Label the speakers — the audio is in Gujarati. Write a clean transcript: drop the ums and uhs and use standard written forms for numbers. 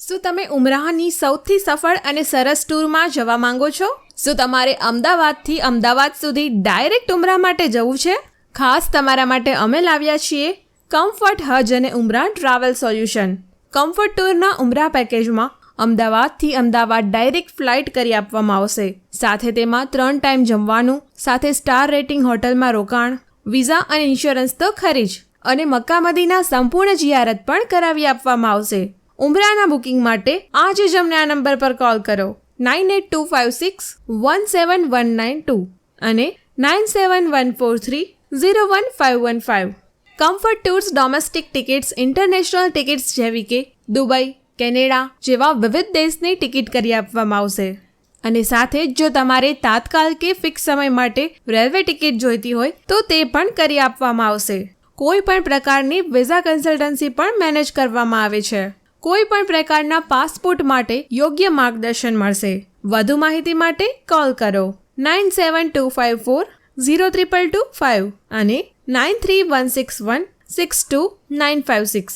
Speaker 1: શું તમે ઉમરાહની સૌથી સફળ અને સરસ ટૂરમાં જવા માંગો છો? શું તમારે અમદાવાદથી અમદાવાદ સુધી ડાયરેક્ટ ઉમરાહ માટે જવું છે? ખાસ તમારા માટે અમે લાવ્યા છીએ કમ્ફર્ટ હજ અને Umrah travel solution. Comfort ટૂરના Umrah પેકેજમાં અમદાવાદથી અમદાવાદ ડાયરેક્ટ ફ્લાઇટ કરી આપવામાં આવશે. સાથે તેમાં 3 ટાઈમ જમવાનું, સાથે સ્ટાર રેટિંગ હોટલમાં રોકાણ, વિઝા અને ઇન્સ્યોરન્સ તો ખરી જ, અને મક્કા મદીના સંપૂર્ણ જિયારત પણ કરાવી આપવામાં આવશે. ઉમરાહના બુકિંગ માટે આજે જ અમને આ નંબર પર કોલ કરો 9825617192 અને 9714301515. Comfort tours domestic tickets, international tickets જેવી કે દુબઈ, કેનેડા જેવા વિવિધ દેશની ટિકિટ કરી આપવામાં આવશે. અને સાથે જ જો તમારે તાત્કાલ કે ફિક્સ સમય માટે રેલવે ટિકિટ જોઈતી હોય તો તે પણ કરી આપવામાં આવશે. કોઈ પણ પ્રકારની વિઝા કન્સલ્ટન્સી પણ મેનેજ કરવામાં આવે છે. કોઈ પણ પ્રકારના પાસપોર્ટ માટે યોગ્ય માર્ગદર્શન મળશે. વધુ માહિતી માટે કોલ કરો 9725402225 અને 9316162956.